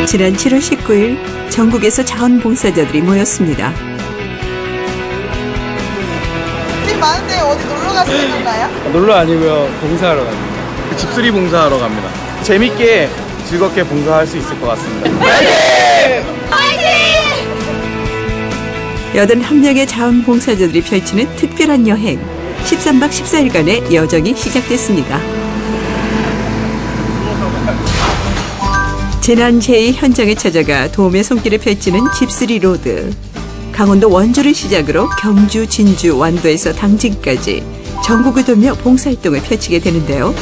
지난 7월 19일 전국에서 자원봉사자들이 모였습니다. 집 많은데 어디 놀러 가시는 건가요? 놀러 아니고요. 봉사하러 갑니다. 집수리 봉사하러 갑니다. 재밌게 즐겁게 봉사할 수 있을 것 같습니다. 파이팅! 파이팅! 81명의 자원봉사자들이 펼치는 특별한 여행. 13박 14일간의 여정이 시작됐습니다. 재난재해 현장에 찾아가 도움의 손길을 펼치는 집수리 로드. 강원도 원주를 시작으로 경주, 진주, 완도에서 당진까지 전국을 돌며 봉사활동을 펼치게 되는데요.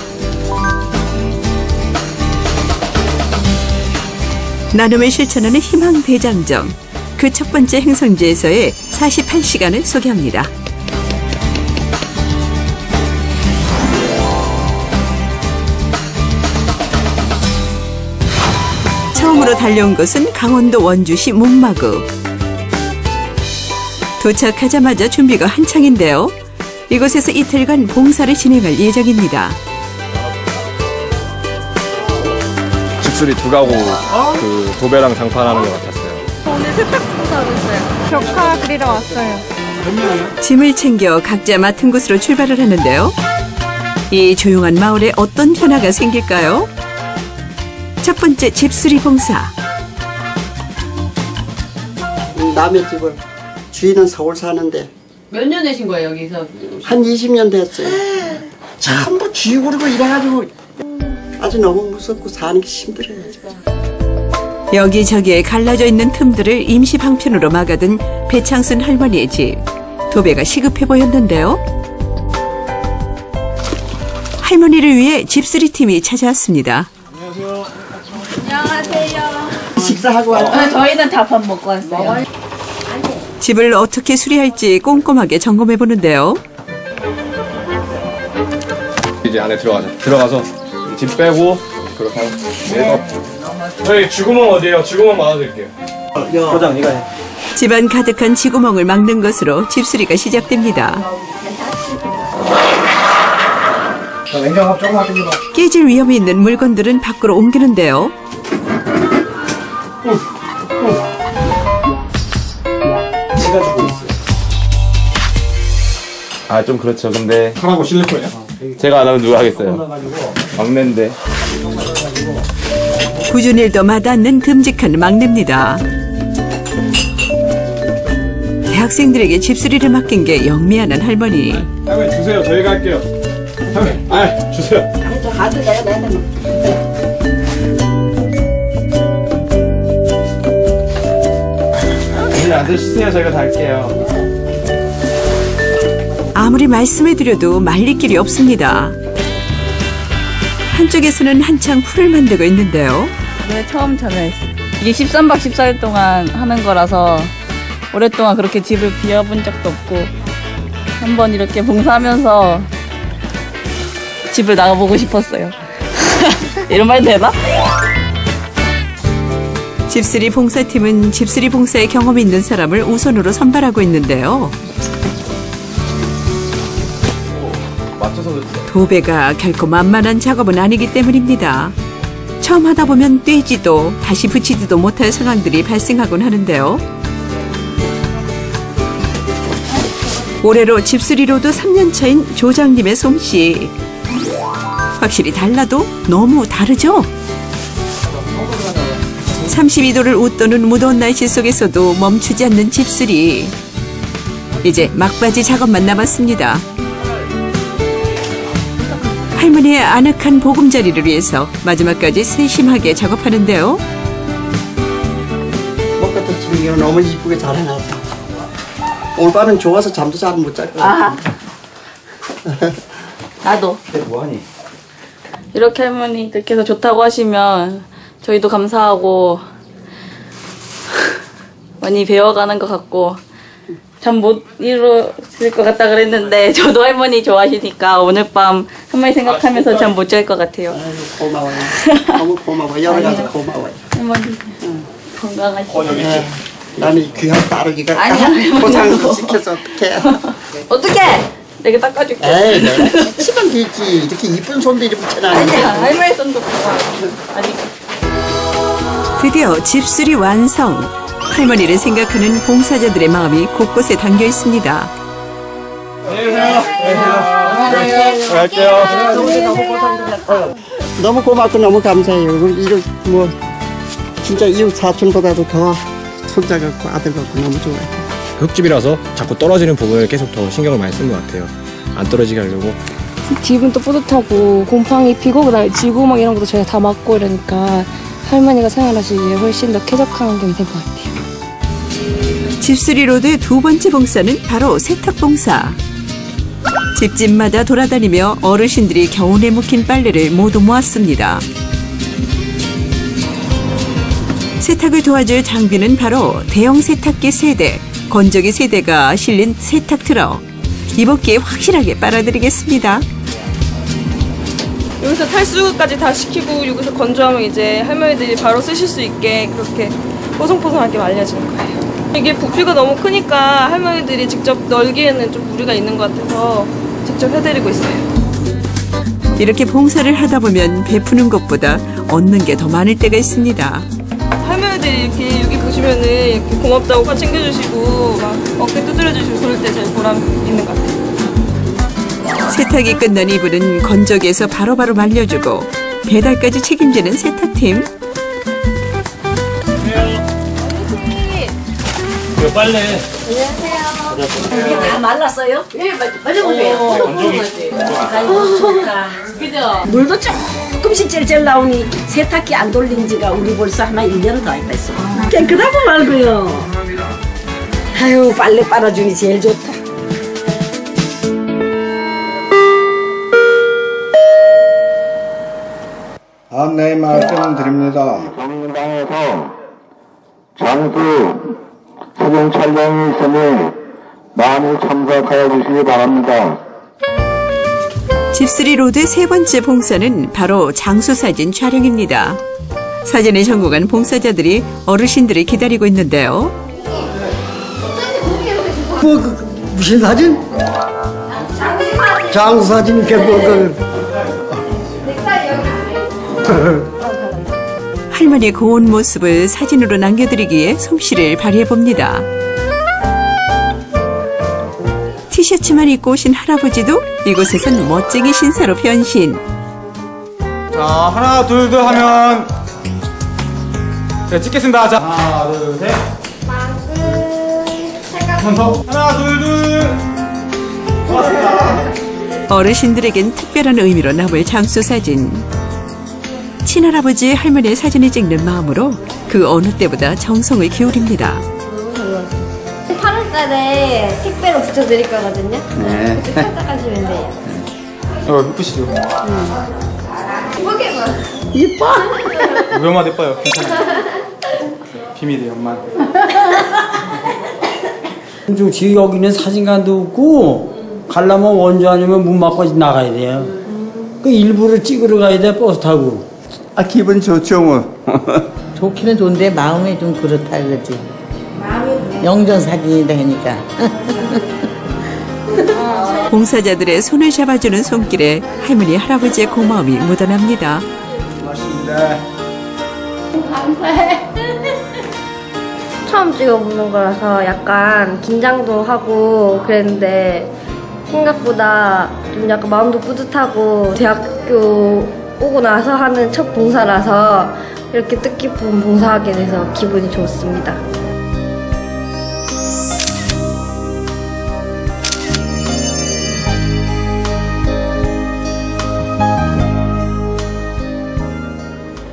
나눔을 실천하는 희망대장정. 그 첫 번째 행성지에서의 48시간을 소개합니다. 처음으로 달려온 곳은 강원도 원주시 문마구. 도착하자마자 준비가 한창인데요. 이곳에서 이틀간 봉사를 진행할 예정입니다. 집수리 두 가구 그 도배랑 장판하는 것 같았어요. 오늘 세탁 봉사하고 있어요. 벽화 그리러 왔어요. 짐을 챙겨 각자 맡은 곳으로 출발을 하는데요. 이 조용한 마을에 어떤 변화가 생길까요? 첫 번째 집수리 봉사. 남의 집을 주인은 서울 사는데 몇 년 되신 거예요 여기서? 한 20년 됐어요. 전부 쥐구르고 이래가지고 아주 너무 무섭고 사는 게 힘들어요. 여기저기에 갈라져 있는 틈들을 임시 방편으로 막아둔 배창순 할머니의 집. 도배가 시급해 보였는데요. 할머니를 위해 집수리 팀이 찾아왔습니다. 안녕하세요. 식사하고 왔어요. 저희는 다 밥 먹고 왔어요. 집을 어떻게 수리할지 꼼꼼하게 점검해 보는데요. 이제 안에 들어가서 짐 빼고 그렇게 하고. 저희 쥐구멍 어디에요? 쥐구멍 막아드릴게요. 소장 이거 해. 집안 가득한 쥐구멍을 막는 것으로 집수리가 시작됩니다. 냉장고 조금만 땡겨봐. 깨질 위험이 있는 물건들은 밖으로 옮기는데요. 시간 주고 있어요. 아, 좀 그렇죠. 근데 하라고 실리콘이야. 제가 안 하면 누가 하겠어요. 막내인데. 꾸준히 일도 마다않는 듬직한 막내입니다. 대학생들에게 집수리를 맡긴 게 영미안한 할머니. 할머니 주세요. 저희가 할게요. 할머니, 주세요. 저 가져가야 돼. 앉아 쉬세요. 저희가 다 할게요. 아무리 말씀해드려도 말릴 길이 없습니다. 한쪽에서는 한창 풀을 만들고 있는데요. 네, 처음 참여했어요. 이게 13박 14일 동안 하는 거라서 오랫동안 그렇게 집을 비워본 적도 없고 한번 이렇게 봉사하면서 집을 나가보고 싶었어요. 이런 말 되나? 집수리 봉사팀은 집수리 봉사에 경험이 있는 사람을 우선으로 선발하고 있는데요. 도배가 결코 만만한 작업은 아니기 때문입니다. 처음 하다 보면 떼지도 다시 붙이지도 못할 상황들이 발생하곤 하는데요. 올해로 집수리로도 3년차인 조장님의 솜씨. 확실히 달라도 너무 다르죠? 32도를 웃도는 무더운 날씨 속에서도 멈추지 않는 집수리. 이제 막바지 작업만 남았습니다. 할머니의 아늑한 보금자리를 위해서 마지막까지 세심하게 작업하는데요. 먹었던 집이 너무 이쁘게 잘 해놨어. 오늘 밤은 좋아서 잠도 잘 못 잘 거야. 나도. 뭐하니? 이렇게 할머니들께서 좋다고 하시면 저희도 감사하고 많이 배워가는 것 같고 잠 못 이루실 것 같다 그랬는데 저도 할머니 좋아하시니까 오늘 밤 할머니 생각하면서 잠 못 잘 것 같아요. 아유, 고마워요. 너무 고마워요. 여러 가지 고마워요. 할머니 건강하시고. 네. 나는 귀한 따르기가 아니야, 고장을 시켜서 어떡해. 어떡해! 내가 닦아줄게. 에이, 내가 치면 되지. 이렇게 이쁜 손도 이렇게 붙여놨는데. 아니야, 할머니 손도 좋아. 아니. 드디어 집수리 완성. 할머니를 생각하는 봉사자들의 마음이 곳곳에 담겨 있습니다. 갈게요. 너무 고맙고 너무 감사해요. 이거 뭐 진짜 이웃 사촌보다도 더 손자 같고 아들 같고 너무 좋아요. 흙집이라서 자꾸 떨어지는 부분을 계속 더 신경을 많이 쓴 것 같아요. 안 떨어지게 하려고. 집은 또 뿌듯하고 곰팡이 피고 그다음에 지구 막 이런 것도 저희가 다 막고 이러니까 할머니가 생활하시기에 훨씬 더 쾌적한 환경이 된 것 같아요. 집수리 로드의 두 번째 봉사는 바로 세탁 봉사. 집집마다 돌아다니며 어르신들이 겨우내 묵힌 빨래를 모두 모았습니다. 세탁을 도와줄 장비는 바로 대형 세탁기 3대, 건조기 3대가 실린 세탁 트럭. 입었기에 확실하게 빨아들이겠습니다. 여기서 탈수까지 다 시키고 여기서 건조하면 이제 할머니들이 바로 쓰실 수 있게 그렇게 뽀송뽀송하게 말려지는 거예요. 이게 부피가 너무 크니까 할머니들이 직접 널기에는 좀 무리가 있는 것 같아서 직접 해드리고 있어요. 이렇게 봉사를 하다 보면 베푸는 것보다 얻는 게 더 많을 때가 있습니다. 할머니들이 이렇게 여기 보시면은 이렇게 고맙다고 꽉 챙겨주시고 막 어깨 두드려주시고 그럴 때 제일 보람 있는 것 같아요. 세탁이 끝난 이불은 건조기에서 바로바로 말려주고 배달까지 책임지는 세탁팀. 이거 빨래. 다 말랐어요? 예, 맞아보세요. 그죠? 물도 조금씩 젤젤 나오니 세탁기 안 돌린 지가 우리 벌써 한 1년 더 했어. 깨끗하고 말고요. 아유, 빨래 빨아주니 제일 좋다. 안내 말씀드립니다. 정당에서 장수 사진 촬영이 있으니 많이 참석하여 주시기 바랍니다. 집수리 로드의 세 번째 봉사는 바로 장수사진 촬영입니다. 사진에 전공한 봉사자들이 어르신들을 기다리고 있는데요. 무슨 사진? 장수사진 할머니의 고운 모습을 사진으로 남겨드리기에 솜씨를 발휘해봅니다. 티셔츠만 입고 오신 할아버지도 이곳에선 멋쟁이 신사로 변신. 자, 하나, 둘, 둘 하면 네, 찍겠습니다. 자, 하나, 둘, 셋. 한 번 더. 하나, 둘, 둘. 고맙습니다. 어르신들에겐 특별한 의미로 남을 장수사진. 친할아버지, 할머니의 사진을 찍는 마음으로 그 어느 때보다 정성을 기울입니다. 8월달에 택배로 붙여드릴 거거든요. 네. 그때 선택하시면 돼요. 예쁘시죠? 이쁘게 봐. 이뻐? 우리 엄마도 예뻐요. 괜찮아요. 비밀이에요, 엄마. 지금 여기는 사진관도 없고 가려면 원주 아니면 문 막고 나가야 돼요. 그 일부러 찍으러 가야 돼, 버스 타고. 아, 기분 좋죠, 뭐. 좋기는 좋은데 마음이 좀 그렇다 그러지. 영전 사진이 되니까. 봉사자들의 손을 잡아주는 손길에 할머니, 할아버지의 고마움이 묻어납니다. 고맙습니다. 처음 찍어보는 거라서 약간 긴장도 하고 그랬는데 생각보다 좀 약간 마음도 뿌듯하고 대학교 오고 나서 하는 첫 봉사라서 이렇게 뜻깊은 봉사하게 돼서 기분이 좋습니다.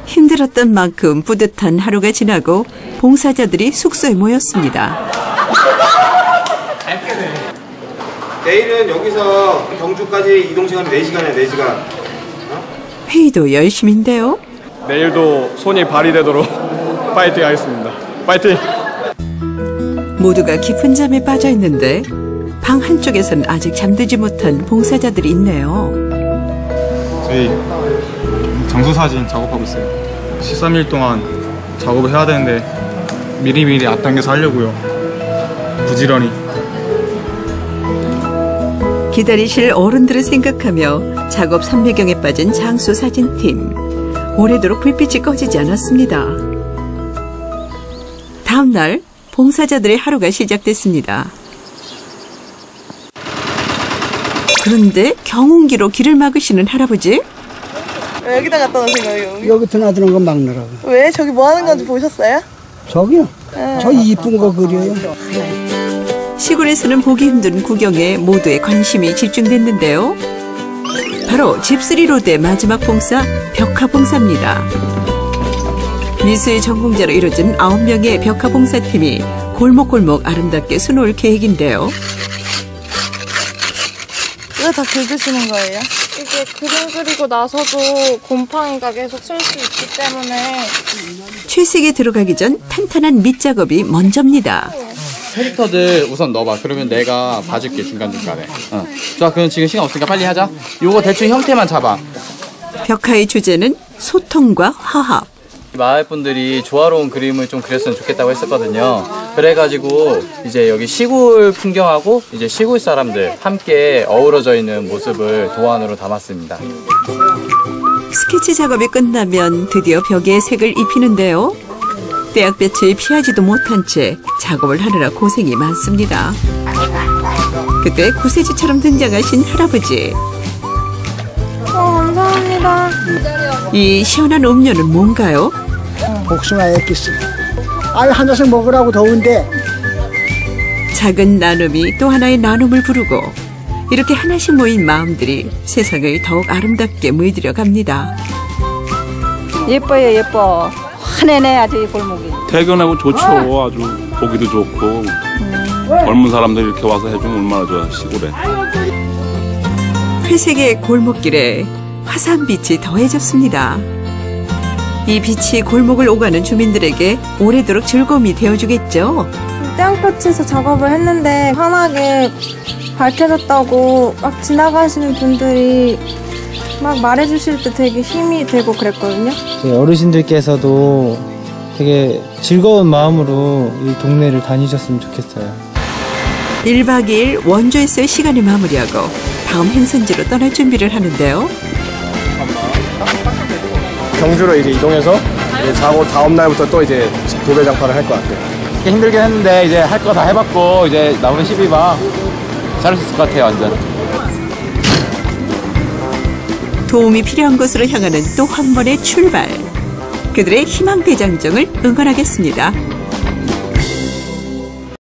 힘들었던 만큼 뿌듯한 하루가 지나고 봉사자들이 숙소에 모였습니다. 내일은 여기서 경주까지 이동 시간이 4시간이야, 4시간. 회의도 열심인데요. 내일도 손이 발휘되도록 파이팅 하겠습니다. 파이팅! 모두가 깊은 잠에 빠져 있는데 방 한쪽에선 아직 잠들지 못한 봉사자들이 있네요. 저희 장수사진 작업하고 있어요. 13일 동안 작업을 해야 되는데 미리미리 앞당겨서 하려고요. 부지런히. 기다리실 어른들을 생각하며 작업 3배경에 빠진 장수 사진팀. 오래도록 불빛이 꺼지지 않았습니다. 다음 날 봉사자들의 하루가 시작됐습니다. 그런데 경운기로 길을 막으시는 할아버지? 왜 여기다 갖다 놓으신 거예요? 여기 드나드는 거 막느라고. 왜? 저기 뭐 하는 건지 보셨어요? 저기요? 저 이쁜 거 그려요. 시골에서는 보기 힘든 구경에 모두의 관심이 집중됐는데요. 바로 집수리로드의 마지막 봉사, 벽화봉사입니다. 미술 전공자로 이뤄진 9명의 벽화봉사팀이 골목골목 아름답게 수놓을 계획인데요. 이거 다 긁으시는 거예요? 이게 그림 그리고 나서도 곰팡이가 계속 쓸 수 있기 때문에 채색에 들어가기 전 탄탄한 밑작업이 먼저입니다. 캐릭터들 우선 넣어봐. 그러면 내가 봐줄게 중간중간에. 좋아, 그럼 지금 시간 없으니까 빨리 하자. 요거 대충 형태만 잡아. 벽화의 주제는 소통과 화합. 마을 분들이 조화로운 그림을 좀 그렸으면 좋겠다고 했었거든요. 그래가지고 이제 여기 시골 풍경하고 이제 시골 사람들 함께 어우러져 있는 모습을 도안으로 담았습니다. 스케치 작업이 끝나면 드디어 벽에 색을 입히는데요. 떼약볕을 피하지도 못한 채 작업을 하느라 고생이 많습니다. 그때 구세주처럼 등장하신 할아버지. 감사합니다. 이 시원한 음료는 뭔가요? 복숭아 액기스. 아유, 한 잔씩 먹으라고 더운데. 작은 나눔이 또 하나의 나눔을 부르고 이렇게 하나씩 모인 마음들이 세상을 더욱 아름답게 물들여 갑니다. 예뻐요, 예뻐. 환해네 아주 이 골목이. 퇴근하고 좋죠. 아주 보기도 좋고 젊은 사람들이 이렇게 와서 해주면 얼마나 좋아. 시골에. 회색의 골목길에 화산빛이 더해졌습니다. 이 빛이 골목을 오가는 주민들에게 오래도록 즐거움이 되어주겠죠. 떼양볕에서 작업을 했는데 환하게 밝혀졌다고 막 지나가시는 분들이 막 말해주실 때 되게 힘이 되고 그랬거든요. 어르신들께서도 되게 즐거운 마음으로 이 동네를 다니셨으면 좋겠어요. 1박 2일 원주에서의 시간을 마무리하고 다음 행선지로 떠날 준비를 하는데요. 경주로 이제 이동해서 이제 자고 다음 날부터 또 이제 도배 장파를 할 것 같아요. 힘들긴 했는데 이제 할 거 다 해봤고 이제 남은 12박 잘할 수 있을 것 같아요, 완전. 도움이 필요한 곳으로 향하는 또 한 번의 출발. 그들의 희망 대장정을 응원하겠습니다.